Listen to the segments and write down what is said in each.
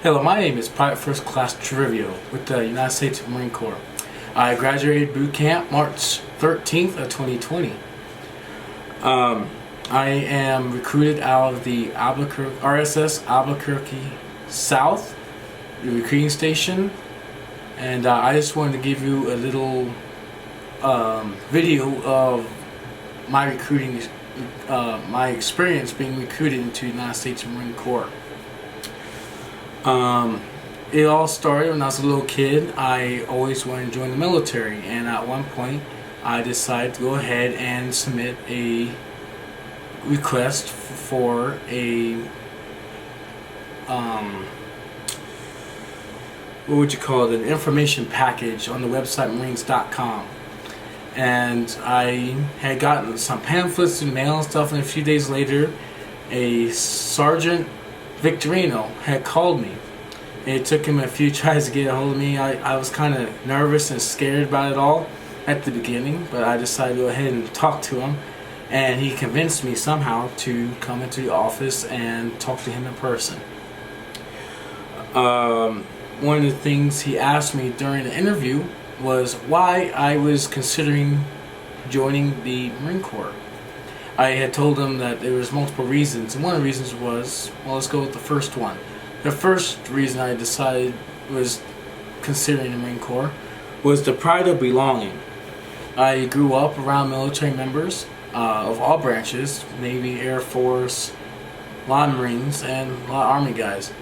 Hello, my name is Private First Class Trivio with the United States Marine Corps. I graduated boot camp March 13th of 2020. I am recruited out of the RSS Albuquerque South, the recruiting station, and I just wanted to give you a little video of my recruiting, my experience being recruited into the United States Marine Corps. It all started when I was a little kid. I always wanted to join the military, and at one point I decided to go ahead and submit a request for a what would you call it, an information package on the website marines.com. And I had gotten some pamphlets in the mail and stuff, and a few days later a Sergeant Victorino had called me. It took him a few tries to get a hold of me. I was kind of nervous and scared about it all at the beginning, but I decided to go ahead and talk to him, and he convinced me somehow to come into the office and talk to him in person. One of the things he asked me during the interview was why I was considering joining the Marine Corps. I had told him that there was multiple reasons, and one of the reasons was, well, let's go with the first one. The first reason I decided was considering the Marine Corps was the pride of belonging. I grew up around military members of all branches, Navy, Air Force, a lot of Marines, and a lot of Army guys.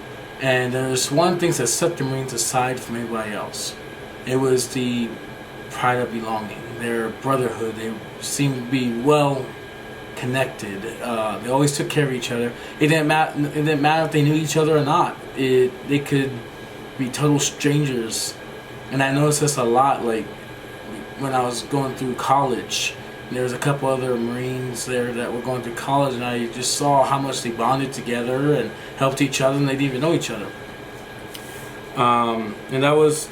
And there's one thing that set the Marines aside from everybody else. It was the pride of belonging, their brotherhood. They seemed to be well connected. They always took care of each other. It didn't matter if they knew each other or not. They could be total strangers. And I noticed this a lot, like when I was going through college. There was a couple other Marines there that were going through college, and I just saw how much they bonded together and helped each other, and they didn't even know each other. And that was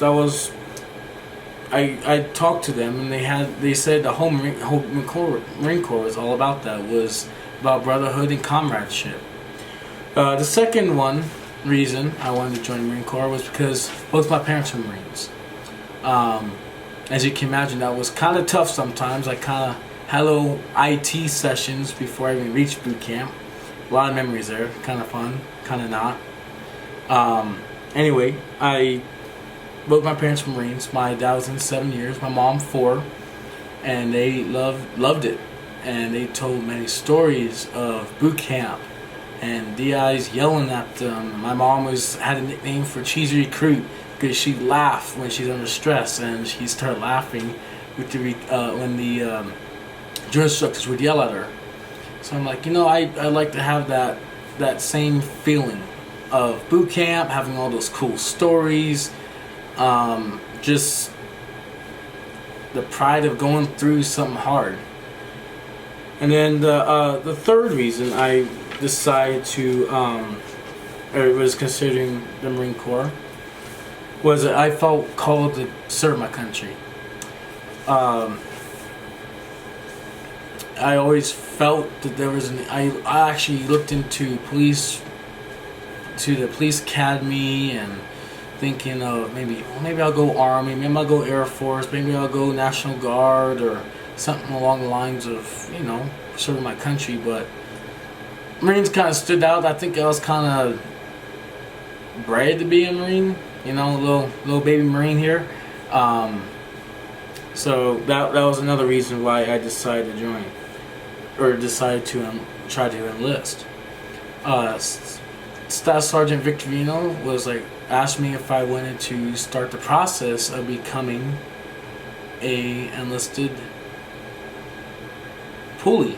I talked to them, and they said the whole Marine Corps was all about that. It was about brotherhood and comradeship. The second reason I wanted to join the Marine Corps was because both my parents were Marines. As you can imagine, that was kind of tough sometimes. I kind of had little IT sessions before I even reached boot camp. A lot of memories there, kind of fun, kind of not. Anyway, both my parents were Marines. My dad was in 7 years, my mom 4, and they loved it. And they told many stories of boot camp and DIs yelling at them. My mom had a nickname for Cheesy Recruit because she'd laugh when she's under stress, and she'd start laughing with when the drill instructors would yell at her. So I'm like, I'd like to have that same feeling of boot camp, having all those cool stories, just the pride of going through something hard. And then the third reason I decided to, or was considering the Marine Corps, was that I felt called to serve my country. I always felt that there was I actually looked into the police academy, and thinking of maybe I'll go Army, maybe I'll go Air Force, maybe I'll go National Guard, or something along the lines of, serving my country. But Marines kind of stood out. I think I was kind of bred to be a Marine, little baby Marine here. So that was another reason why I decided to join, or decided to try to enlist. Staff Sergeant Victorino asked me if I wanted to start the process of becoming a enlisted pulley,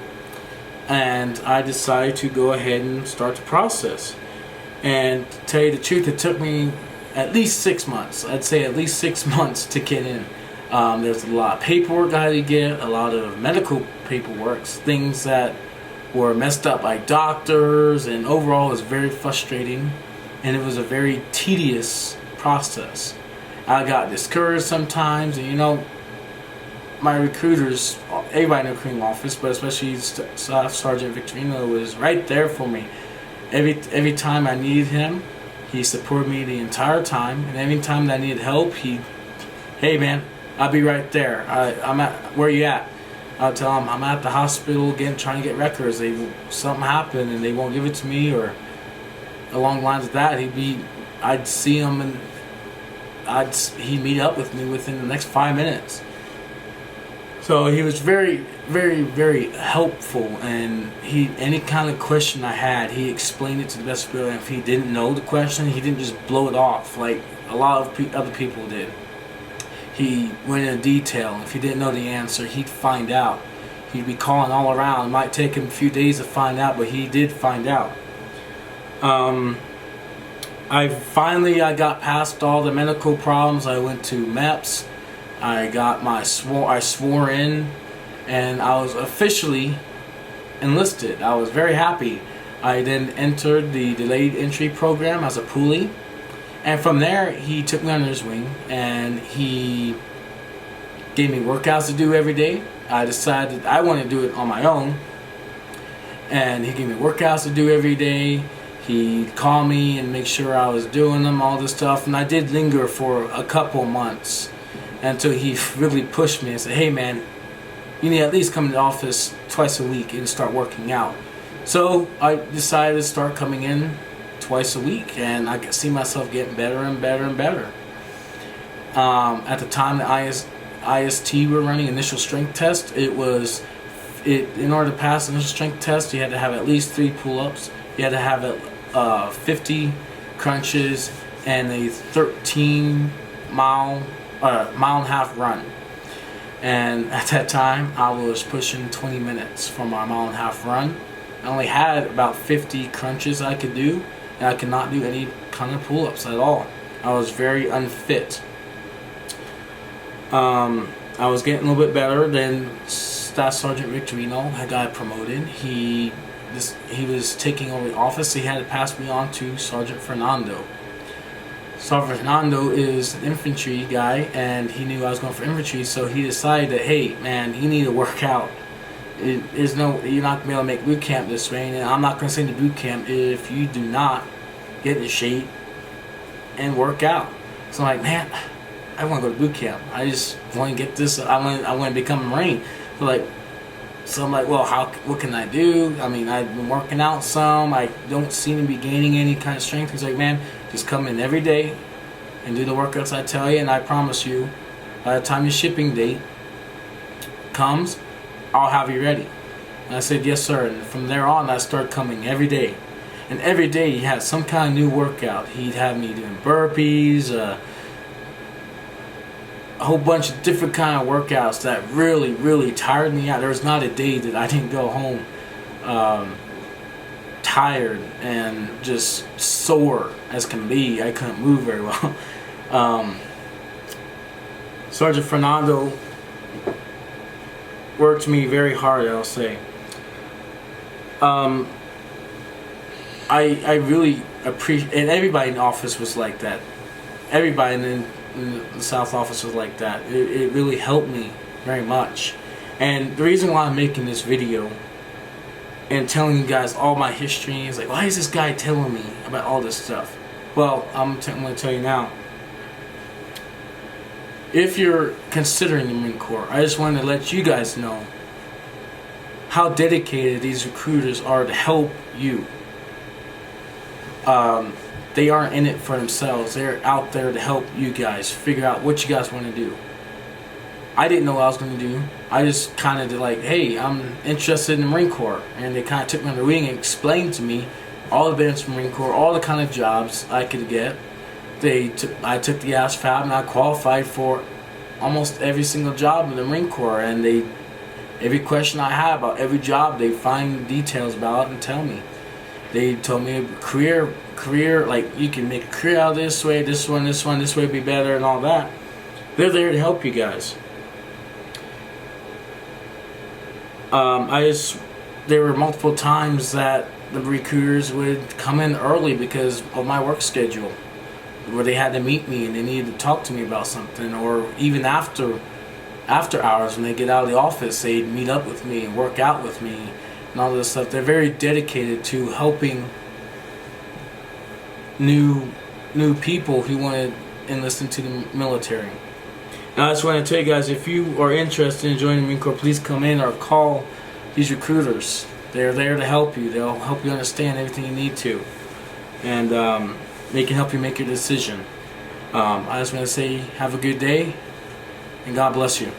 and I decided to go ahead and start the process. And to tell you the truth, it took me at least 6 months. I'd say at least 6 months to get in. There's a lot of paperwork I had to get, a lot of medical paperwork, things that were messed up by doctors, and overall it was very frustrating, and it was a very tedious process. I got discouraged sometimes, and my recruiters, everybody in the recruiting office, but especially Staff Sergeant Victorino, was right there for me. Every time I needed him, He supported me the entire time, and any time that I needed help, hey man, I'll be right there. I'm at, where you at? I'll tell him I'm at the hospital trying to get records. Something happened and they won't give it to me, or along the lines of that. I'd see him and he'd meet up with me within the next 5 minutes. So he was very, very, very helpful, and any kind of question I had, he explained it to the best of his ability. If he didn't know the question, he didn't just blow it off like a lot of other people did. He went into detail. If he didn't know the answer, he'd find out. He'd be calling all around. It might take him a few days to find out, but he did find out. I got past all the medical problems. I went to MEPS. I swore in, and I was officially enlisted. I was very happy. I then entered the delayed entry program as a poolee, and from there he took me under his wing and he gave me workouts to do every day. I decided I wanted to do it on my own, and he gave me workouts to do every day. He'd call me and make sure I was doing them, all this stuff, and I did linger for a couple months until he really pushed me and said, hey man, you need to at least come to the office twice a week and start working out. So I decided to start coming in twice a week, and I could see myself getting better and better and better. At the time the IST were running initial strength test, in order to pass the initial strength test, you had to have at least 3 pull-ups, you had to have 50 crunches, and a 13-mile mile and a half run. And at that time I was pushing 20 minutes for my mile and a half run. I only had about 50 crunches I could do, and I could not do any kind of pull-ups at all. I was very unfit. I was getting a little bit better. Then Staff Sergeant Victorino had got promoted. He was taking over the office. He had to pass me on to Sergeant Fernando. Sergeant Fernando is an infantry guy, and he knew I was going for infantry, so he decided that, hey man, you need to work out. You're not going to be able to make boot camp this way, and I'm not going to send you to boot camp if you do not get in shape and work out. So I'm like, man, I want to go to boot camp. I just want to get this. I want to become a Marine. So I'm like, well, what can I do? I mean, I've been working out some. I don't seem to be gaining any kind of strength. He's like, man, just come in every day and do the workouts I tell you, and I promise you, by the time your shipping date comes, I'll have you ready. And I said, yes sir. And from there on, I started coming every day. And every day he had some kind of new workout. He'd have me doing burpees, a whole bunch of different kind of workouts that really, really tired me out. There was not a day that I didn't go home tired and just sore as can be. I couldn't move very well. Sergeant Fernando worked me very hard, I'll say. I really appreciate, and everybody in the office was like that. Everybody in the South office was like that. It really helped me very much. And the reason why I'm making this video and telling you guys all my history is like, why is this guy telling me about all this stuff? Well, I'm going to tell you now. If you're considering the Marine Corps, I just wanted to let you guys know how dedicated these recruiters are to help you. They aren't in it for themselves. They're out there to help you guys figure out what you guys want to do. I didn't know what I was going to do. I just kind of did like, hey, I'm interested in the Marine Corps. And they kind of took me under the wing and explained to me all the benefits of the Marine Corps, all the kind of jobs I could get. I took the ASVAB and I qualified for almost every single job in the Marine Corps. And every question I had about every job, they find details about it and tell me. They told me career, like you can make a career out this way, this way would be better and all that. They're there to help you guys. There were multiple times that the recruiters would come in early because of my work schedule, where they had to meet me and they needed to talk to me about something, or even after hours when they get out of the office, they'd meet up with me and work out with me and all this stuff. They're very dedicated to helping new new people who want to enlist into the military. Now, I just want to tell you guys, if you are interested in joining the Marine Corps, please come in or call these recruiters. They're there to help you. They'll help you understand everything you need to, and they can help you make your decision. I just want to say, have a good day, and God bless you.